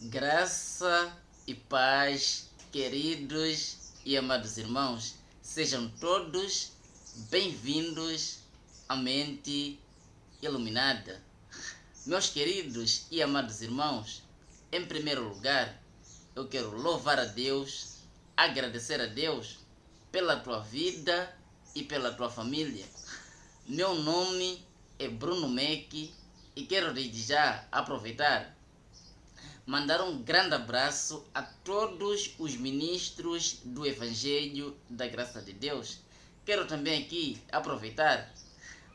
Graça e paz, queridos e amados irmãos, sejam todos bem-vindos à mente iluminada. Meus queridos e amados irmãos, em primeiro lugar, eu quero louvar a Deus, agradecer a Deus pela tua vida e pela tua família. Meu nome é Bruno Meck e quero desde já aproveitar mandar um grande abraço a todos os ministros do Evangelho da Graça de Deus. Quero também aqui aproveitar,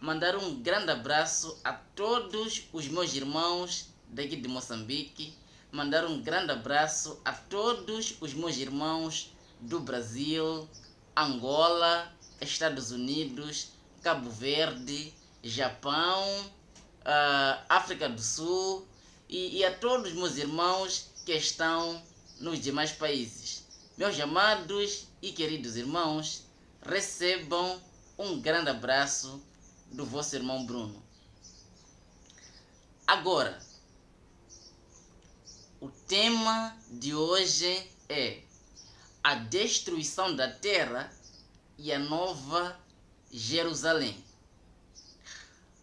mandar um grande abraço a todos os meus irmãos daqui de Moçambique, mandar um grande abraço a todos os meus irmãos do Brasil, Angola, Estados Unidos, Cabo Verde, Japão, África do Sul, e a todos os meus irmãos que estão nos demais países. Meus amados e queridos irmãos, recebam um grande abraço do vosso irmão Bruno. Agora, o tema de hoje é a destruição da terra e a nova Jerusalém.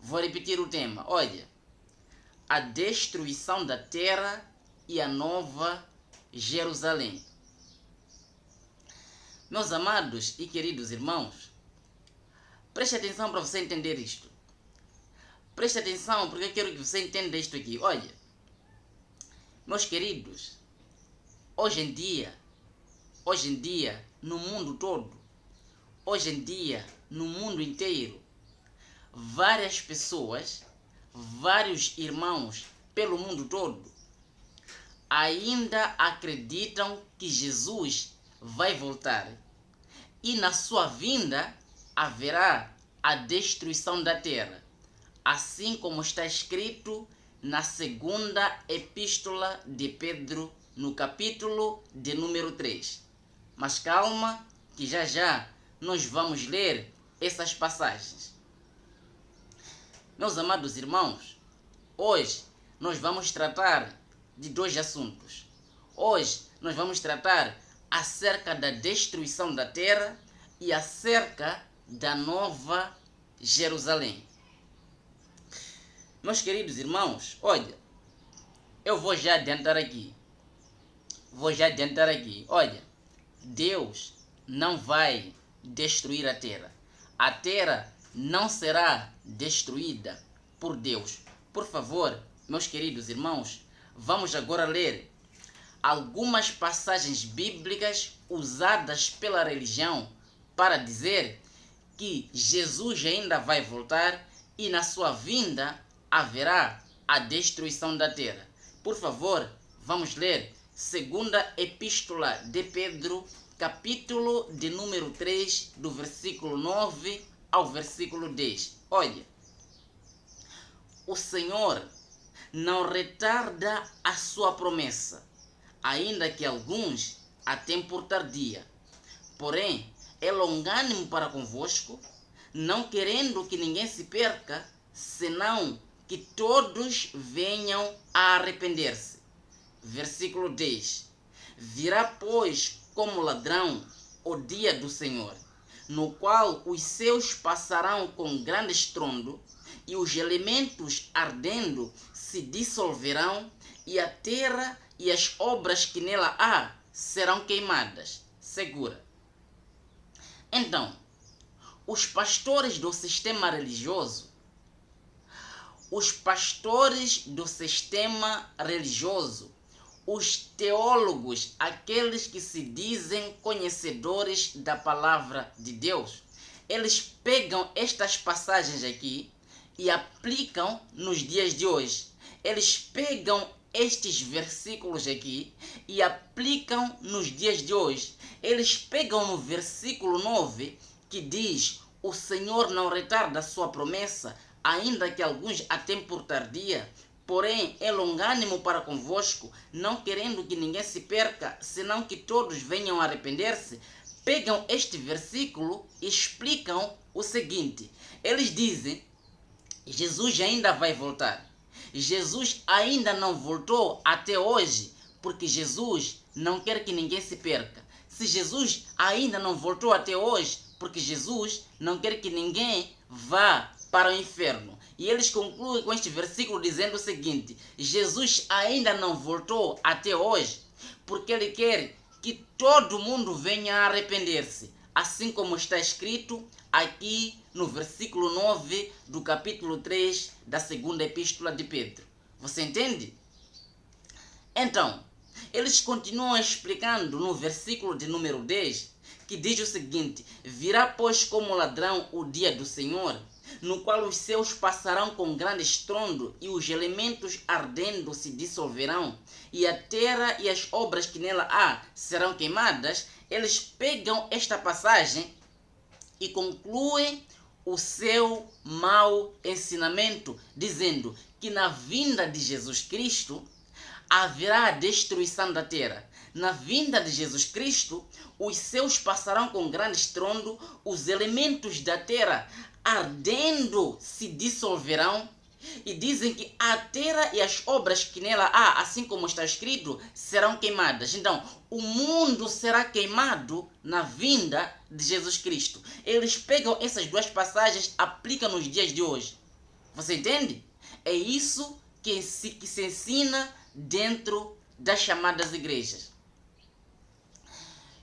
Vou repetir o tema. Olha, a destruição da terra e a nova Jerusalém. Meus amados e queridos irmãos, preste atenção para você entender isto. Preste atenção porque eu quero que você entenda isto aqui. Olha, meus queridos, hoje em dia, no mundo todo, hoje em dia, no mundo inteiro, várias pessoas, vários irmãos pelo mundo todo ainda acreditam que Jesus vai voltar e na sua vinda haverá a destruição da terra, assim como está escrito na segunda epístola de Pedro, no capítulo de número 3. Mas calma, que já já nós vamos ler essas passagens. Meus amados irmãos, hoje nós vamos tratar de dois assuntos. Hoje nós vamos tratar acerca da destruição da terra e acerca da nova Jerusalém. Meus queridos irmãos, olha, eu vou já adiantar aqui. Olha, Deus não vai destruir a terra. A terra não será destruída por Deus. Por favor, meus queridos irmãos, vamos agora ler algumas passagens bíblicas usadas pela religião para dizer que Jesus ainda vai voltar e na sua vinda haverá a destruição da terra. Por favor, vamos ler segunda epístola de Pedro, capítulo de número 3, do versículo 9 ao versículo 10. Olha, o Senhor não retarda a sua promessa, ainda que alguns a tenham por tardia. Porém, é longânimo para convosco, não querendo que ninguém se perca, senão que todos venham a arrepender-se. Versículo 10. Virá, pois, como ladrão o dia do Senhor, no qual os céus passarão com grande estrondo, e os elementos ardendo se dissolverão, e a terra e as obras que nela há serão queimadas. Segura. Então, os pastores do sistema religioso, os teólogos, aqueles que se dizem conhecedores da palavra de Deus, eles pegam estas passagens aqui e aplicam nos dias de hoje. Eles pegam estes versículos aqui e aplicam nos dias de hoje. Eles pegam no versículo 9 que diz: o Senhor não retarda a sua promessa, ainda que alguns a tenham por tardia, porém é longânimo para convosco, não querendo que ninguém se perca, senão que todos venham a arrepender-se. Pegam este versículo e explicam o seguinte. Eles dizem: Jesus ainda vai voltar. Jesus ainda não voltou até hoje, porque Jesus não quer que ninguém se perca. Se Jesus ainda não voltou até hoje, porque Jesus não quer que ninguém vá para o inferno. E eles concluem com este versículo dizendo o seguinte: Jesus ainda não voltou até hoje, porque ele quer que todo mundo venha a arrepender-se, assim como está escrito aqui no versículo 9 do capítulo 3 da segunda epístola de Pedro. Você entende? Então, eles continuam explicando no versículo de número 10, que diz o seguinte: virá pois como ladrão o dia do Senhor, no qual os céus passarão com grande estrondo e os elementos ardendo se dissolverão, e a terra e as obras que nela há serão queimadas. Eles pegam esta passagem e concluem o seu mau ensinamento, dizendo que na vinda de Jesus Cristo haverá a destruição da terra. Na vinda de Jesus Cristo, os céus passarão com grande estrondo, os elementos da terra ardendo se dissolverão, e dizem que a terra e as obras que nela há, assim como está escrito, serão queimadas. Então, o mundo será queimado na vinda de Jesus Cristo. Eles pegam essas duas passagens, aplicam nos dias de hoje. Você entende? É isso que se ensina dentro das chamadas igrejas.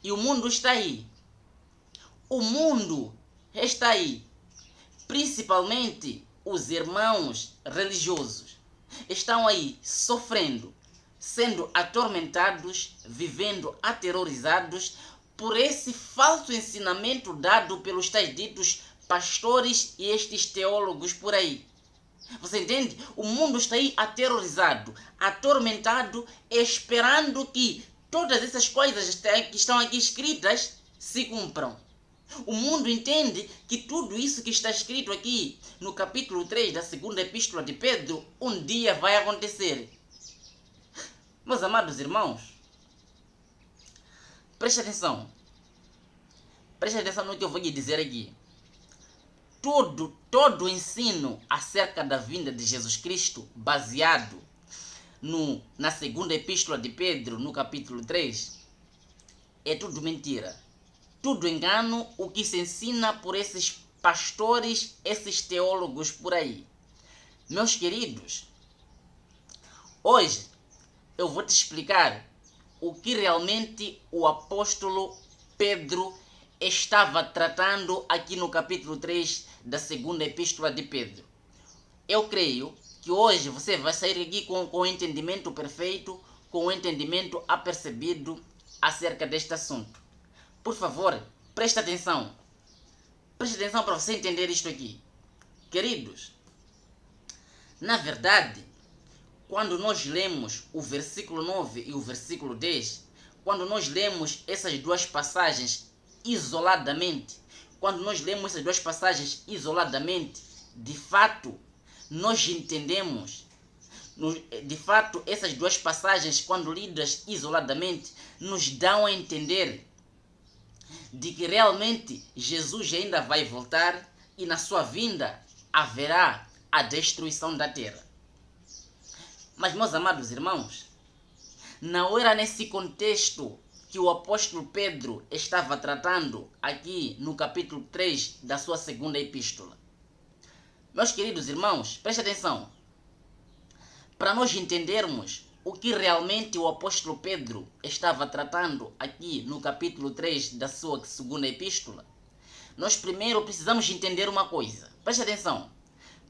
E o mundo está aí. O mundo está aí. Principalmente os irmãos religiosos estão aí sofrendo, sendo atormentados, vivendo aterrorizados por esse falso ensinamento dado pelos tais ditos pastores e estes teólogos por aí. Você entende? O mundo está aí aterrorizado, atormentado, esperando que todas essas coisas que estão aqui escritas se cumpram. O mundo entende que tudo isso que está escrito aqui no capítulo 3 da segunda epístola de Pedro um dia vai acontecer. Meus amados irmãos, preste atenção. Preste atenção no que eu vou lhe dizer aqui. Todo o ensino acerca da vinda de Jesus Cristo, baseado na segunda epístola de Pedro, no capítulo 3, é tudo mentira. Tudo engano o que se ensina por esses pastores, esses teólogos por aí. Meus queridos, hoje eu vou te explicar o que realmente o apóstolo Pedro estava tratando aqui no capítulo 3 da segunda epístola de Pedro. Eu creio que hoje você vai sair aqui com o entendimento perfeito, com o entendimento apercebido acerca deste assunto. Por favor, preste atenção. Preste atenção para você entender isto aqui. Queridos, na verdade, quando nós lemos o versículo 9 e o versículo 10, quando nós lemos essas duas passagens isoladamente, de fato, nós entendemos, de fato, essas duas passagens, quando lidas isoladamente, nos dão a entender de que realmente Jesus ainda vai voltar e na sua vinda haverá a destruição da terra. Mas, meus amados irmãos, não era nesse contexto que o apóstolo Pedro estava tratando aqui no capítulo 3 da sua segunda epístola. Meus queridos irmãos, preste atenção. Para nós entendermos o que realmente o apóstolo Pedro estava tratando aqui no capítulo 3 da sua segunda epístola, nós primeiro precisamos entender uma coisa. Preste atenção.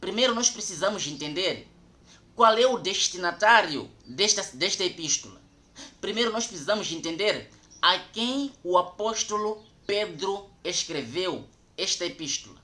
Primeiro nós precisamos entender qual é o destinatário desta epístola. Primeiro nós precisamos entender a quem o apóstolo Pedro escreveu esta epístola.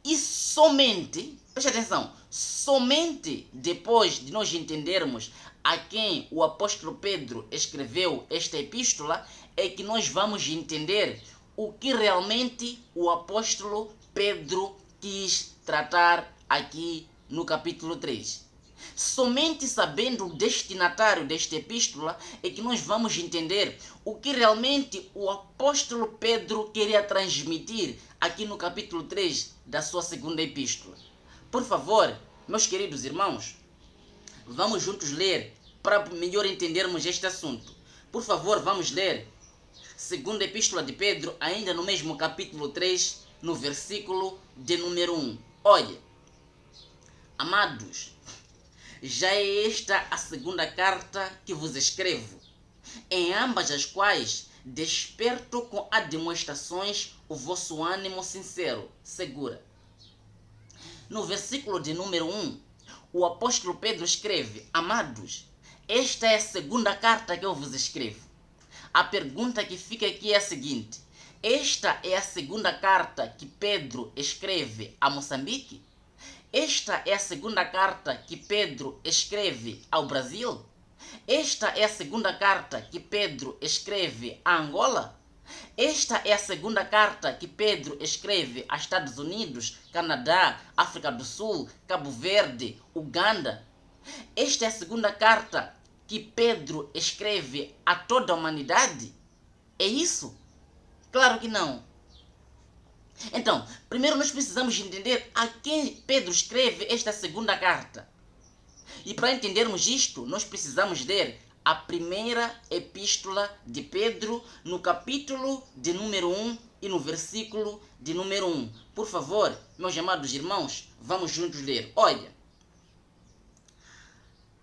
E somente, preste atenção, somente depois de nós entendermos a quem o apóstolo Pedro escreveu esta epístola, é que nós vamos entender o que realmente o apóstolo Pedro quis tratar aqui no capítulo 3. Somente sabendo o destinatário desta epístola é que nós vamos entender o que realmente o apóstolo Pedro queria transmitir aqui no capítulo 3 da sua segunda epístola. Por favor, meus queridos irmãos, vamos juntos ler para melhor entendermos este assunto. Por favor, vamos ler segunda epístola de Pedro, ainda no mesmo capítulo 3, no versículo de número 1. Olha, amados, já é esta a segunda carta que vos escrevo, em ambas as quais desperto com admoestações o vosso ânimo sincero. Segura. No versículo de número 1, o apóstolo Pedro escreve: amados, esta é a segunda carta que eu vos escrevo. A pergunta que fica aqui é a seguinte: esta é a segunda carta que Pedro escreve a Moçambique? Esta é a segunda carta que Pedro escreve ao Brasil? Esta é a segunda carta que Pedro escreve a Angola? Esta é a segunda carta que Pedro escreve a Estados Unidos, Canadá, África do Sul, Cabo Verde, Uganda? Esta é a segunda carta que Pedro escreve a toda a humanidade? É isso? Claro que não. Então, primeiro nós precisamos entender a quem Pedro escreve esta segunda carta. E para entendermos isto, nós precisamos ler a primeira epístola de Pedro, no capítulo de número 1 e no versículo de número 1. Por favor, meus amados irmãos, vamos juntos ler. Olha,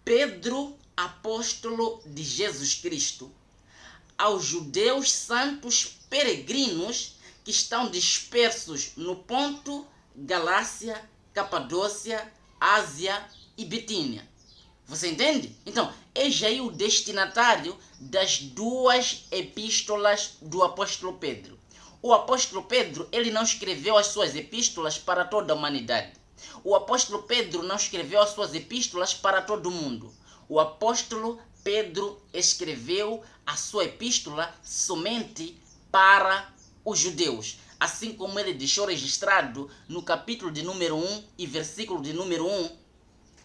Pedro, apóstolo de Jesus Cristo, aos judeus santos peregrinos que estão dispersos no Ponto, Galácia, Capadócia, Ásia e Bitínia. Você entende? Então, eis aí o destinatário das duas epístolas do apóstolo Pedro. O apóstolo Pedro, ele não escreveu as suas epístolas para toda a humanidade. O apóstolo Pedro não escreveu as suas epístolas para todo o mundo. O apóstolo Pedro escreveu a sua epístola somente para os judeus, assim como ele deixou registrado no capítulo de número 1 e versículo de número 1,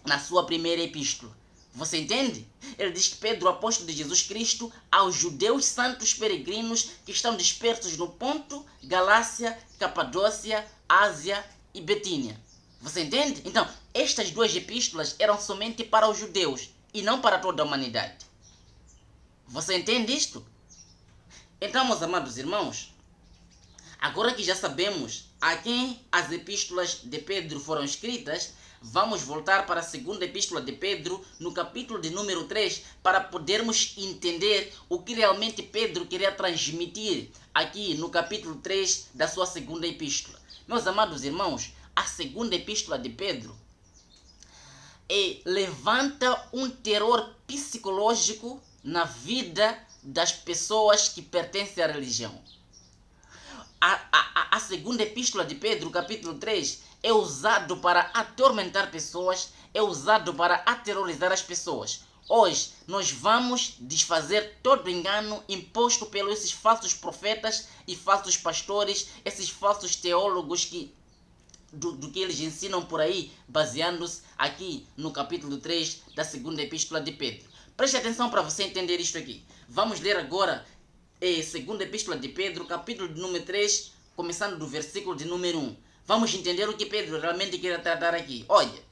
na sua primeira epístola. Você entende? Ele diz que Pedro, apóstolo de Jesus Cristo, aos judeus santos peregrinos que estão dispersos no Ponto, Galácia, Capadócia, Ásia e Bitínia. Você entende? Então, estas duas epístolas eram somente para os judeus e não para toda a humanidade. Você entende isto? Então, meus amados irmãos, agora que já sabemos a quem as epístolas de Pedro foram escritas, vamos voltar para a segunda epístola de Pedro, no capítulo de número 3, para podermos entender o que realmente Pedro queria transmitir aqui no capítulo 3 da sua segunda epístola. Meus amados irmãos, a segunda epístola de Pedro levanta um terror psicológico na vida das pessoas que pertencem à religião. A segunda epístola de Pedro, capítulo 3, é usado para atormentar pessoas, é usado para aterrorizar as pessoas. Hoje, nós vamos desfazer todo o engano imposto pelos esses falsos profetas e falsos pastores, esses falsos teólogos do que eles ensinam por aí, baseando-se aqui no capítulo 3 da segunda epístola de Pedro. Preste atenção para você entender isto aqui. Vamos ler agora segunda epístola de Pedro, capítulo de número 3, começando do versículo de número 1. Vamos entender o que Pedro realmente quer tratar aqui. Olha,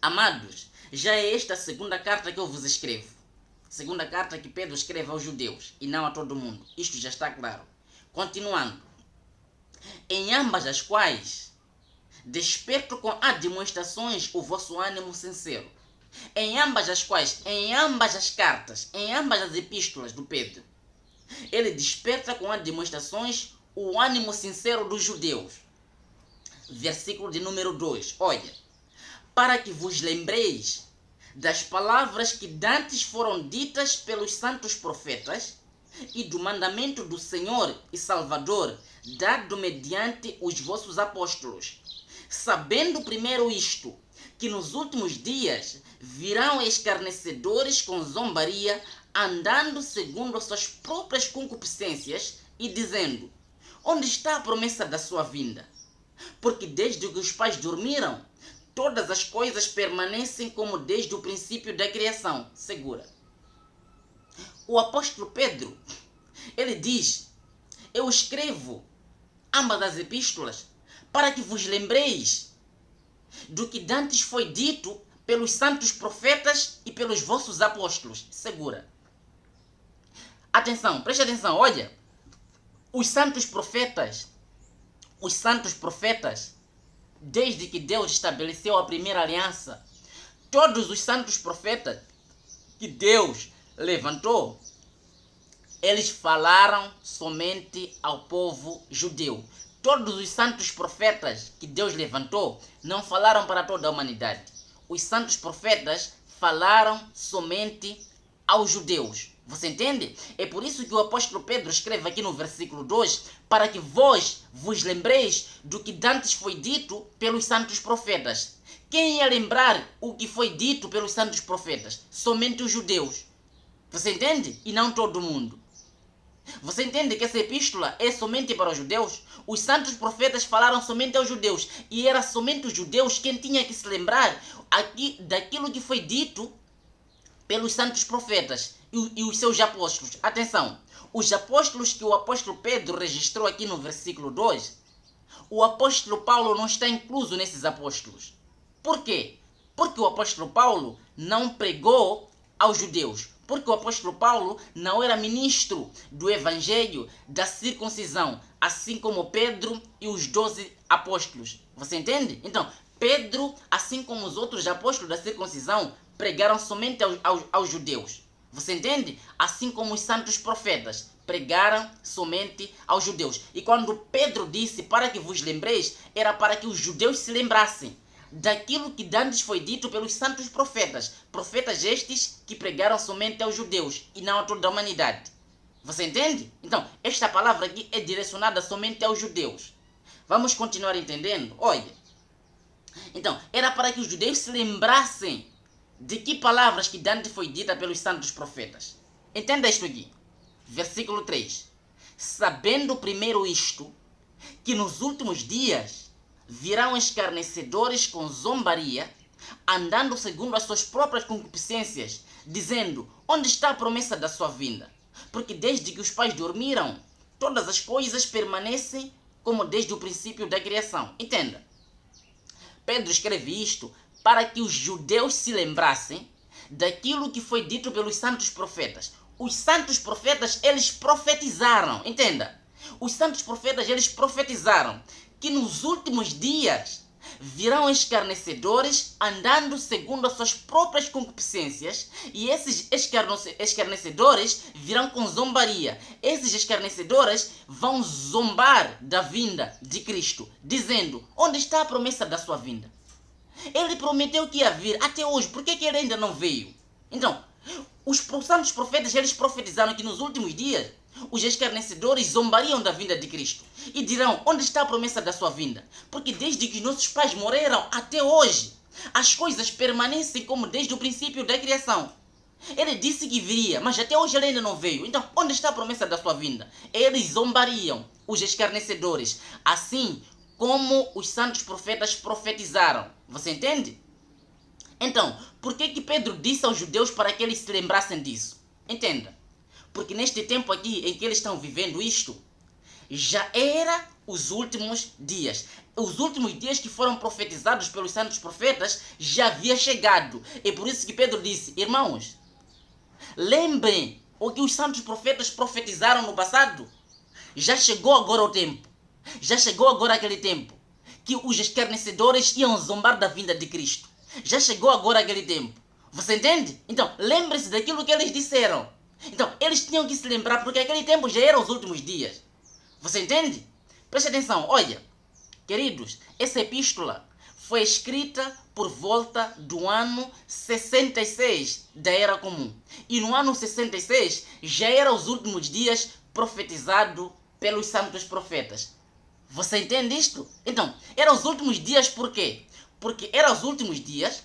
amados, já é esta a segunda carta que eu vos escrevo. Segunda carta que Pedro escreve aos judeus e não a todo mundo. Isto já está claro. Continuando. Em ambas as quais desperto com admoestações o vosso ânimo sincero. Em ambas as quais, em ambas as cartas, em ambas as epístolas do Pedro, ele desperta com admoestações o ânimo sincero dos judeus. Versículo de número 2. Olha, para que vos lembreis das palavras que dantes foram ditas pelos santos profetas e do mandamento do Senhor e Salvador dado mediante os vossos apóstolos, sabendo primeiro isto, que nos últimos dias virão escarnecedores com zombaria, andando segundo as suas próprias concupiscências e dizendo: onde está a promessa da sua vinda? Porque desde que os pais dormiram, todas as coisas permanecem como desde o princípio da criação. Segura. O apóstolo Pedro, ele diz: eu escrevo ambas as epístolas para que vos lembreis do que dantes foi dito pelos santos profetas e pelos vossos apóstolos. Segura. Atenção, preste atenção, olha. Os santos profetas, desde que Deus estabeleceu a primeira aliança, todos os santos profetas que Deus levantou, eles falaram somente ao povo judeu. Todos os santos profetas que Deus levantou não falaram para toda a humanidade. Os santos profetas falaram somente aos judeus. Você entende? É por isso que o apóstolo Pedro escreve aqui no versículo 2, para que vós vos lembreis do que dantes foi dito pelos santos profetas. Quem ia lembrar o que foi dito pelos santos profetas? Somente os judeus. Você entende? E não todo mundo. Você entende que essa epístola é somente para os judeus? Os santos profetas falaram somente aos judeus. E era somente os judeus quem tinha que se lembrar aqui daquilo que foi dito pelos santos profetas e os seus apóstolos. Atenção, os apóstolos que o apóstolo Pedro registrou aqui no versículo 2, o apóstolo Paulo não está incluso nesses apóstolos. Por quê? Porque o apóstolo Paulo não pregou aos judeus. Porque o apóstolo Paulo não era ministro do evangelho da circuncisão, assim como Pedro e os 12 apóstolos. Você entende? Então, Pedro, assim como os outros apóstolos da circuncisão, pregaram somente aos judeus. Você entende? Assim como os santos profetas pregaram somente aos judeus. E quando Pedro disse para que vos lembreis, era para que os judeus se lembrassem daquilo que dantes foi dito pelos santos profetas. Profetas estes que pregaram somente aos judeus e não a toda a humanidade. Você entende? Então, esta palavra aqui é direcionada somente aos judeus. Vamos continuar entendendo? Olha. Então, era para que os judeus se lembrassem de que palavras que dantes foi dita pelos santos profetas. Entenda isto aqui. Versículo 3. Sabendo primeiro isto, que nos últimos dias virão escarnecedores com zombaria, andando segundo as suas próprias concupiscências, dizendo, onde está a promessa da sua vinda? Porque desde que os pais dormiram, todas as coisas permanecem como desde o princípio da criação. Entenda. Pedro escreve isto para que os judeus se lembrassem daquilo que foi dito pelos santos profetas. Os santos profetas, eles profetizaram. Entenda. Os santos profetas, eles profetizaram que nos últimos dias virão escarnecedores andando segundo as suas próprias concupiscências, e esses escarnecedores virão com zombaria. Esses escarnecedores vão zombar da vinda de Cristo, dizendo, onde está a promessa da sua vinda? Ele prometeu que ia vir até hoje, por que ele ainda não veio? Então, os santos profetas, eles profetizaram que nos últimos dias os escarnecedores zombariam da vinda de Cristo e dirão, onde está a promessa da sua vinda? Porque desde que nossos pais morreram até hoje, as coisas permanecem como desde o princípio da criação. Ele disse que viria, mas até hoje ele ainda não veio. Então, onde está a promessa da sua vinda? Eles zombariam, os escarnecedores, assim como os santos profetas profetizaram. Você entende? Então, por que Pedro disse aos judeus para que eles se lembrassem disso? Entenda. Porque neste tempo aqui em que eles estão vivendo isto, já era os últimos dias. Os últimos dias que foram profetizados pelos santos profetas já havia chegado. É por isso que Pedro disse, irmãos, lembrem o que os santos profetas profetizaram no passado. Já chegou agora o tempo. Já chegou agora aquele tempo que os escarnecedores iam zombar da vinda de Cristo. Já chegou agora aquele tempo. Você entende? Então, lembre-se daquilo que eles disseram. Então, eles tinham que se lembrar, porque aquele tempo já era os últimos dias. Você entende? Preste atenção, olha, queridos, essa epístola foi escrita por volta do ano 66 da Era Comum. E no ano 66 já era os últimos dias profetizado pelos santos profetas. Você entende isto? Então, eram os últimos dias por quê? Porque eram os últimos dias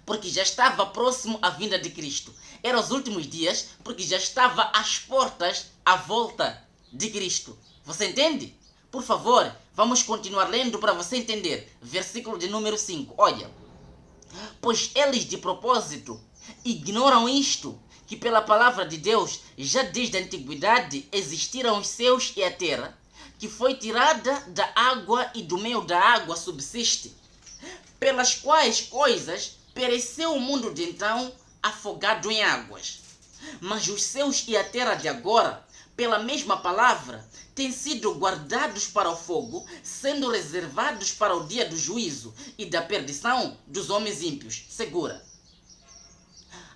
porque já estava próximo à vinda de Cristo. Eram os últimos dias porque já estava às portas à volta de Cristo. Você entende? Por favor, vamos continuar lendo para você entender. Versículo de número 5. Olha. Pois eles de propósito ignoram isto, que pela palavra de Deus já desde a antiguidade existiram os céus e a terra, que foi tirada da água e do meio da água subsiste, pelas quais coisas pereceu o mundo de então, afogado em águas. Mas os céus e a terra de agora, pela mesma palavra, têm sido guardados para o fogo, sendo reservados para o dia do juízo e da perdição dos homens ímpios. Segura.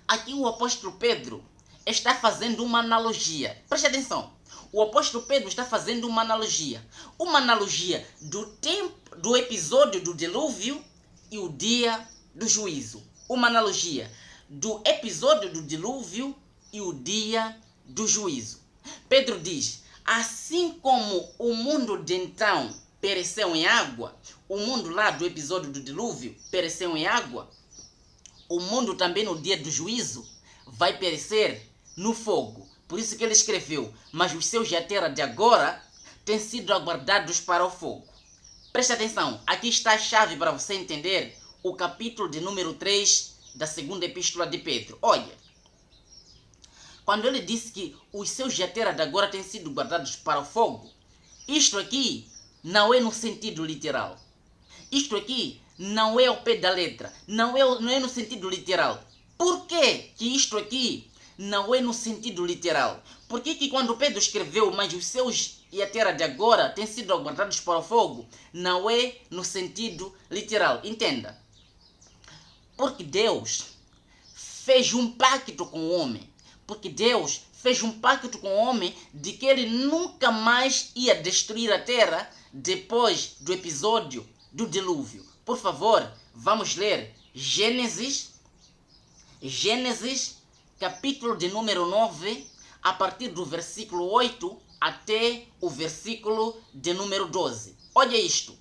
Aqui o apóstolo Pedro está fazendo uma analogia. Preste atenção. O apóstolo Pedro está fazendo uma analogia. Uma analogia do episódio do dilúvio e o dia do juízo. Uma analogia do episódio do dilúvio e o dia do juízo. Pedro diz, assim como o mundo de então pereceu em água, o mundo lá do episódio do dilúvio pereceu em água, o mundo também no dia do juízo vai perecer no fogo. Por isso que ele escreveu, mas os céus e a terra de agora têm sido aguardados para o fogo. Preste atenção, aqui está a chave para você entender o capítulo de número 3 da segunda epístola de Pedro. Olha, quando ele disse que os céus e a terra de agora têm sido guardados para o fogo, isto aqui não é no sentido literal. Isto aqui não é ao pé da letra, não é no sentido literal. Por que isto aqui não é no sentido literal? Porque que quando Pedro escreveu, mas os céus e a terra de agora têm sido aguardados para o fogo, não é no sentido literal. Entenda. Porque Deus fez um pacto com o homem. Porque Deus fez um pacto com o homem de que ele nunca mais ia destruir a terra depois do episódio do dilúvio. Por favor, vamos ler Gênesis, capítulo de número 9, a partir do versículo 8 até o versículo de número 12. Olha isto.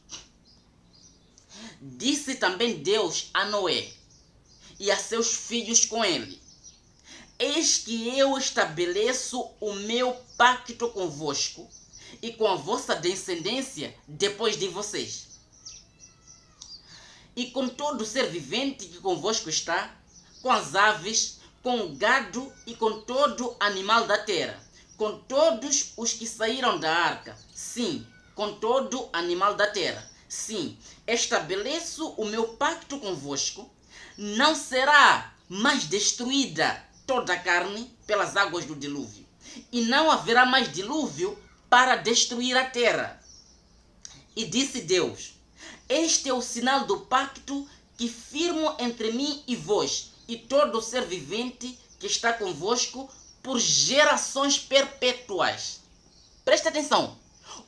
Disse também Deus a Noé e a seus filhos com ele: eis que eu estabeleço o meu pacto convosco e com a vossa descendência depois de vocês, e com todo ser vivente que convosco está, com as aves, com o gado e com todo animal da terra, com todos os que saíram da arca, sim, com todo animal da terra. Sim, estabeleço o meu pacto convosco, não será mais destruída toda a carne pelas águas do dilúvio, e não haverá mais dilúvio para destruir a terra. E disse Deus: este é o sinal do pacto que firmo entre mim e vós, e todo ser vivente que está convosco por gerações perpétuas. Presta atenção.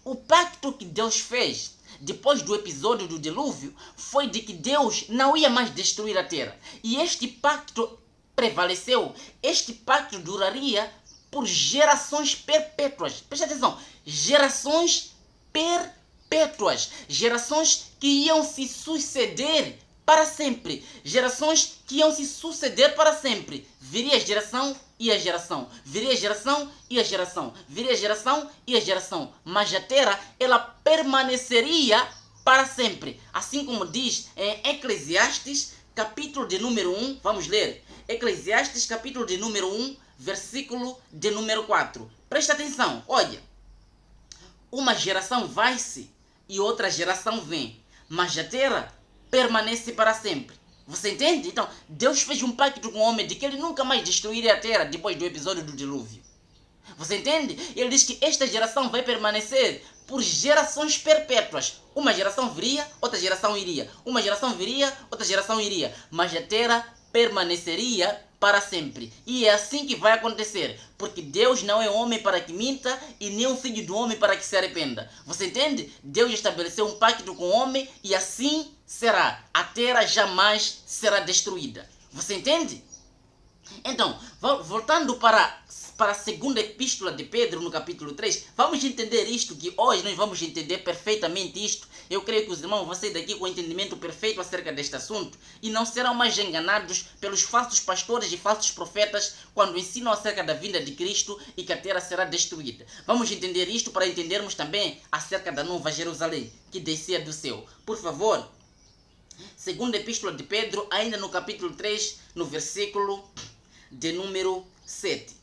O pacto que Deus fez depois do episódio do dilúvio foi de que Deus não ia mais destruir a terra. E este pacto prevaleceu. Este pacto duraria por gerações perpétuas. Presta atenção. Gerações perpétuas. Gerações que iam se suceder para sempre. Gerações que iam se suceder para sempre. Viria a geração e a geração. Viria a geração e a geração. Viria a geração e a geração. Mas a terra, ela permaneceria para sempre. Assim como diz em Eclesiastes, capítulo de número 1. Vamos ler. Eclesiastes, capítulo de número 1, versículo de número 4. Presta atenção. Olha. Uma geração vai-se e outra geração vem. Mas a terra permanece para sempre. Você entende? Então, Deus fez um pacto com o homem de que ele nunca mais destruiria a terra depois do episódio do dilúvio. Você entende? Ele diz que esta geração vai permanecer por gerações perpétuas. Uma geração viria, outra geração iria. Uma geração viria, outra geração iria. Mas a terra permaneceria para sempre. E é assim que vai acontecer. Porque Deus não é homem para que minta e nem um filho do homem para que se arrependa. Você entende? Deus estabeleceu um pacto com o homem e assim será. A terra jamais será destruída. Você entende? Então, voltando para a segunda epístola de Pedro, no capítulo 3, vamos entender isto, que hoje nós vamos entender perfeitamente isto. Eu creio que os irmãos vão sair daqui com o entendimento perfeito acerca deste assunto e não serão mais enganados pelos falsos pastores e falsos profetas quando ensinam acerca da vinda de Cristo e que a terra será destruída. Vamos entender isto para entendermos também acerca da Nova Jerusalém, que descia do céu. Por favor, segunda epístola de Pedro, ainda no capítulo 3, no versículo de número 7.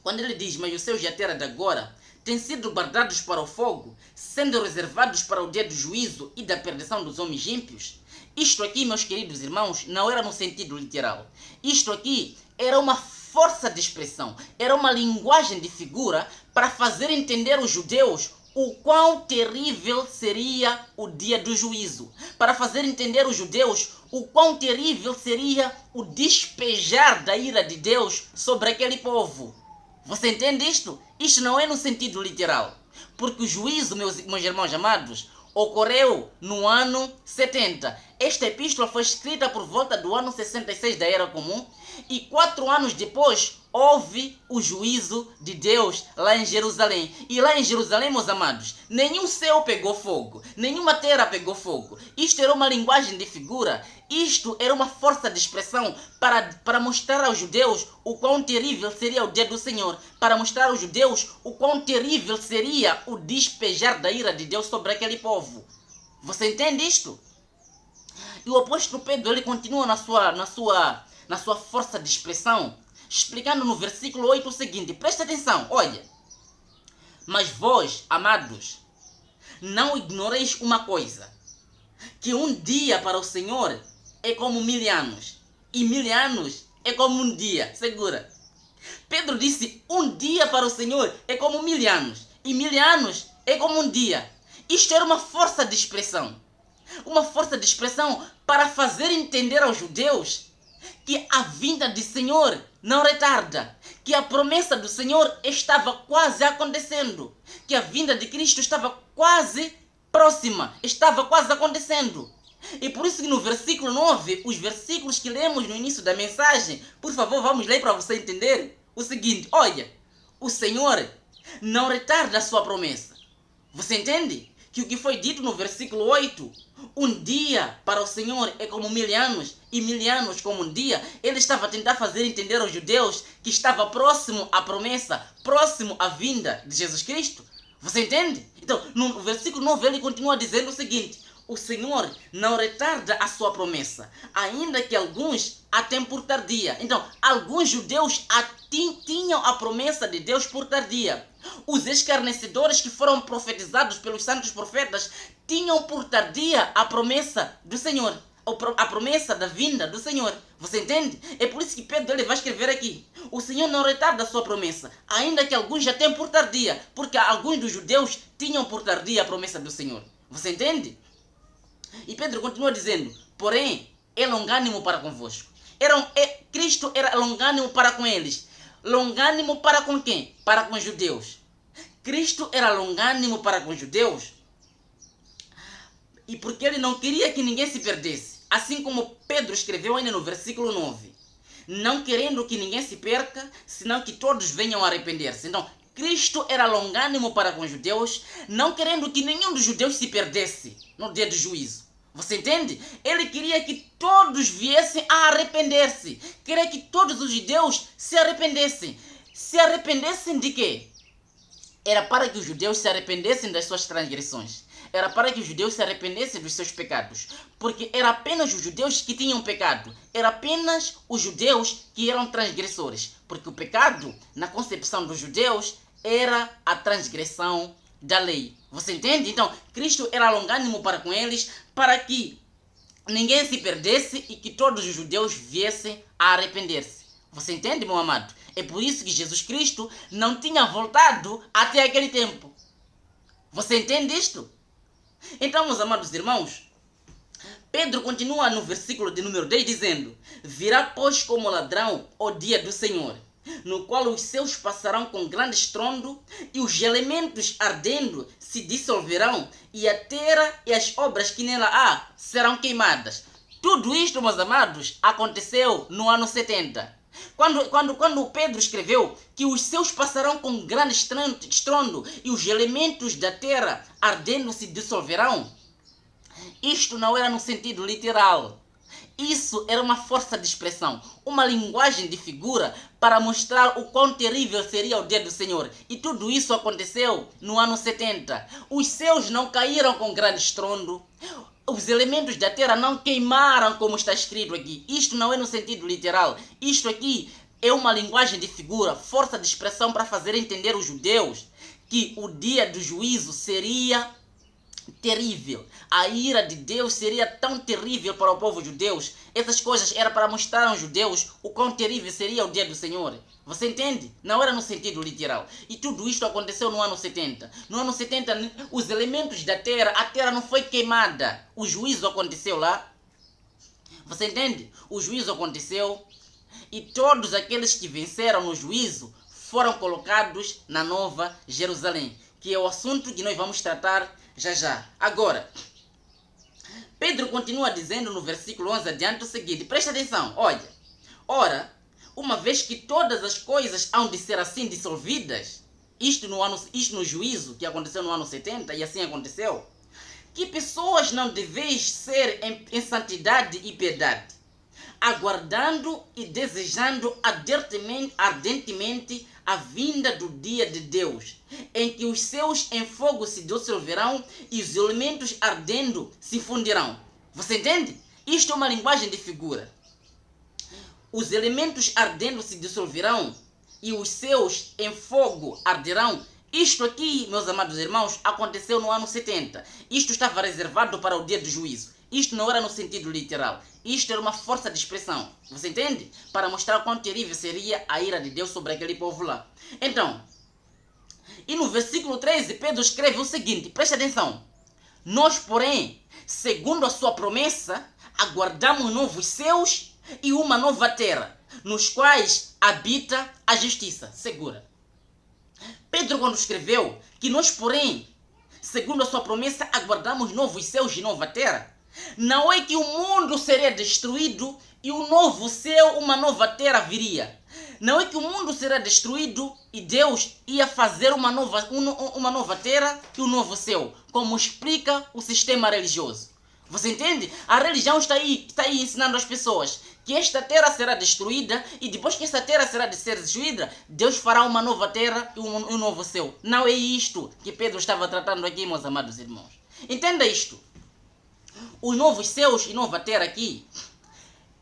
Quando ele diz, mas os céus e a terra de agora têm sido guardados para o fogo, sendo reservados para o dia do juízo e da perdição dos homens ímpios, Isto aqui, meus queridos irmãos, não era no sentido literal. Isto aqui era uma força de expressão, era uma linguagem de figura para fazer entender os judeus o quão terrível seria o dia do juízo, para fazer entender os judeus o quão terrível seria o despejar da ira de Deus sobre aquele povo. Você entende isto? Isto não é no sentido literal, porque o juízo, meus irmãos amados, ocorreu no ano 70. Esta epístola foi escrita por volta do ano 66 da Era Comum e 4 anos depois houve o juízo de Deus lá em Jerusalém. E lá em Jerusalém, meus amados, nenhum céu pegou fogo, nenhuma terra pegou fogo. Isto era uma linguagem de figura, isto era uma força de expressão para mostrar aos judeus o quão terrível seria o dia do Senhor, para mostrar aos judeus o quão terrível seria o despejar da ira de Deus sobre aquele povo. Você entende isto? E o apóstolo Pedro, ele continua na sua força de expressão, explicando no versículo 8 o seguinte, presta atenção, olha. Mas vós, amados, não ignoreis uma coisa, que um dia para o Senhor é como 1000 anos, e 1000 anos é como um dia. Segura. Pedro disse, um dia para o Senhor é como 1000 anos, e 1000 anos é como um dia. Isto era uma força de expressão. Uma força de expressão para fazer entender aos judeus que a vinda do Senhor não retarda, que a promessa do Senhor estava quase acontecendo, que a vinda de Cristo estava quase próxima, estava quase acontecendo. E por isso que no versículo 9, os versículos que lemos no início da mensagem, por favor, vamos ler para você entender o seguinte, olha, o Senhor não retarda a sua promessa. Você entende? Que o que foi dito no versículo 8, um dia para o Senhor é como 1000 anos, e 1000 anos como um dia, ele estava a tentar fazer entender aos judeus que estava próximo à promessa, próximo à vinda de Jesus Cristo. Você entende? Então, no versículo 9, ele continua dizendo o seguinte, o Senhor não retarda a sua promessa, ainda que alguns a tenham por tardia. Então, alguns judeus tinham a promessa de Deus por tardia. Os escarnecedores que foram profetizados pelos santos profetas tinham por tardia a promessa do Senhor, a promessa da vinda do Senhor. Você entende? É por isso que Pedro ele vai escrever aqui. O Senhor não retarda a sua promessa, ainda que alguns já tenham por tardia, porque alguns dos judeus tinham por tardia a promessa do Senhor. Você entende? E Pedro continua dizendo, porém, é longânimo para convosco. Cristo era longânimo para com eles. Longânimo para com quem? Para com os judeus. Cristo era longânimo para com os judeus. E porque ele não queria que ninguém se perdesse. Assim como Pedro escreveu ainda no versículo 9. Não querendo que ninguém se perca, senão que todos venham a arrepender-se. Então, Cristo era longânimo para com os judeus, não querendo que nenhum dos judeus se perdesse no dia do juízo. Você entende? Ele queria que todos viessem a arrepender-se. Queria que todos os judeus se arrependessem. Se arrependessem de quê? Era para que os judeus se arrependessem das suas transgressões. Era para que os judeus se arrependessem dos seus pecados. Porque era apenas os judeus que tinham pecado. Era apenas os judeus que eram transgressores. Porque o pecado, na concepção dos judeus, era a transgressão da lei. Você entende? Então, Cristo era longânimo para com eles, para que ninguém se perdesse e que todos os judeus viessem a arrepender-se. Você entende, meu amado? É por isso que Jesus Cristo não tinha voltado até aquele tempo. Você entende isto? Então, meus amados irmãos, Pedro continua no versículo de número 10 dizendo, virá pois como ladrão o dia do Senhor, no qual os céus passarão com grande estrondo e os elementos ardendo se dissolverão e a terra e as obras que nela há serão queimadas. Tudo isto, meus amados, aconteceu no ano 70. Quando Pedro escreveu que os céus passarão com grande estrondo e os elementos da terra ardendo se dissolverão, isto não era no sentido literal. Isso era uma força de expressão, uma linguagem de figura para mostrar o quão terrível seria o dia do Senhor. E tudo isso aconteceu no ano 70. Os céus não caíram com grande estrondo. Os elementos da terra não queimaram como está escrito aqui. Isto não é no sentido literal. Isto aqui é uma linguagem de figura, força de expressão para fazer entender os judeus que o dia do juízo seria terrível. A ira de Deus seria tão terrível para o povo judeu. Essas coisas eram para mostrar aos judeus o quão terrível seria o dia do Senhor. Você entende? Não era no sentido literal. E tudo isto aconteceu no ano 70. No ano 70, os elementos da terra, a terra não foi queimada. O juízo aconteceu lá. Você entende? O juízo aconteceu e todos aqueles que venceram no juízo foram colocados na Nova Jerusalém, que é o assunto que nós vamos tratar já já. Agora, Pedro continua dizendo no versículo 11 adiante o seguinte, presta atenção, olha. Ora, uma vez que todas as coisas hão de ser assim dissolvidas, isto no juízo que aconteceu no ano 70, e assim aconteceu, que pessoas não deveis ser em santidade e piedade, aguardando e desejando ardentemente a vinda do dia de Deus, em que os céus em fogo se dissolverão e os elementos ardendo se fundirão. Você entende? Isto é uma linguagem de figura. Os elementos ardendo se dissolverão e os céus em fogo arderão. Isto aqui, meus amados irmãos, aconteceu no ano 70. Isto estava reservado para o dia do juízo. Isto não era no sentido literal. Isto era uma força de expressão. Você entende? Para mostrar quão terrível seria a ira de Deus sobre aquele povo lá. Então, e no versículo 13, Pedro escreve o seguinte, preste atenção. Nós, porém, segundo a sua promessa, aguardamos novos céus e uma nova terra, nos quais habita a justiça. Segura. Pedro, quando escreveu que nós, porém, segundo a sua promessa, aguardamos novos céus e nova terra, não é que o mundo seria destruído e um novo céu, uma nova terra viria. Não é que o mundo será destruído e Deus ia fazer uma nova terra e um novo céu, como explica o sistema religioso. Você entende? A religião está aí ensinando às pessoas que esta terra será destruída e depois que esta terra será destruída, Deus fará uma nova terra e um novo céu. Não é isto que Pedro estava tratando aqui, meus amados irmãos. Entenda isto. Os novos céus e nova terra aqui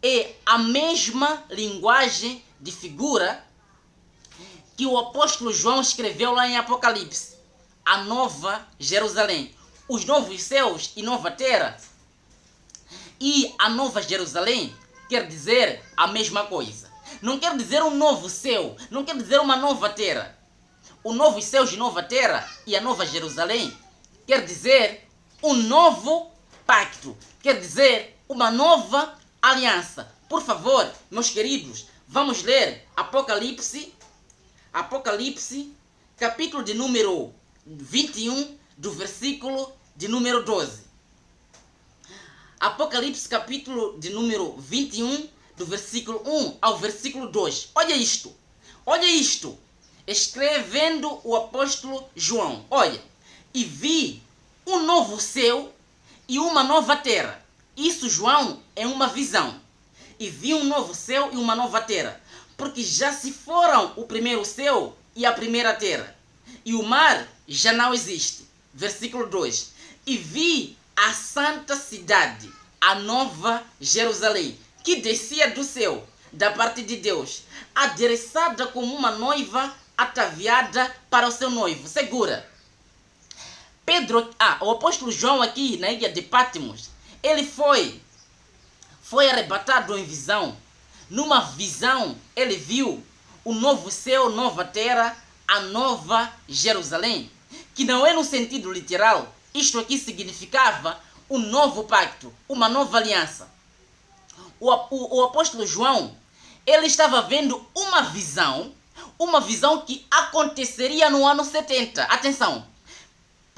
é a mesma linguagem de figura que o apóstolo João escreveu lá em Apocalipse. A Nova Jerusalém. Os novos céus e nova terra e a Nova Jerusalém quer dizer a mesma coisa. Não quer dizer um novo céu, não quer dizer uma nova terra. O novo céu e nova terra e a Nova Jerusalém quer dizer um novo pacto, quer dizer uma nova aliança. Por favor, meus queridos, vamos ler Apocalipse, capítulo de número 21, do versículo de número 12. Apocalipse, capítulo de número 21, do versículo 1 ao versículo 2. Olha isto. Escrevendo o apóstolo João. Olha, e vi um novo céu e uma nova terra. Isso, João, é uma visão. E vi um novo céu e uma nova terra, porque já se foram o primeiro céu e a primeira terra, e o mar já não existe. Versículo 2. E vi a santa cidade, a Nova Jerusalém, que descia do céu, da parte de Deus, adereçada como uma noiva ataviada para o seu noivo. Segura. O apóstolo João aqui na ilha de Patmos, ele foi arrebatado em visão. Numa visão, ele viu o novo céu, nova terra, a Nova Jerusalém, que não é no sentido literal. Isto aqui significava um novo pacto, uma nova aliança. O apóstolo João, ele estava vendo uma visão que aconteceria no ano 70. Atenção,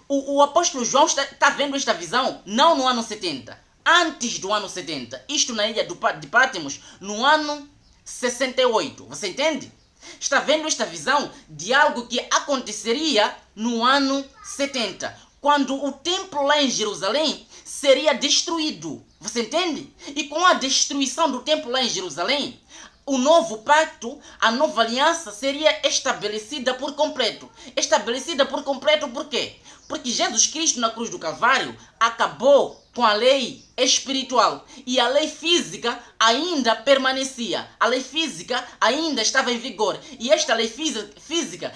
o apóstolo João está vendo esta visão não no ano 70, antes do ano 70. Isto na ilha de Patmos, no ano 68. Você entende? Está vendo esta visão de algo que aconteceria no ano 70. Quando o templo lá em Jerusalém seria destruído. Você entende? E com a destruição do templo lá em Jerusalém, o novo pacto, a nova aliança seria estabelecida por completo. Estabelecida por completo por quê? Porque Jesus Cristo na cruz do Calvário acabou com a lei espiritual e a lei física ainda permanecia. A lei física ainda estava em vigor. E esta lei física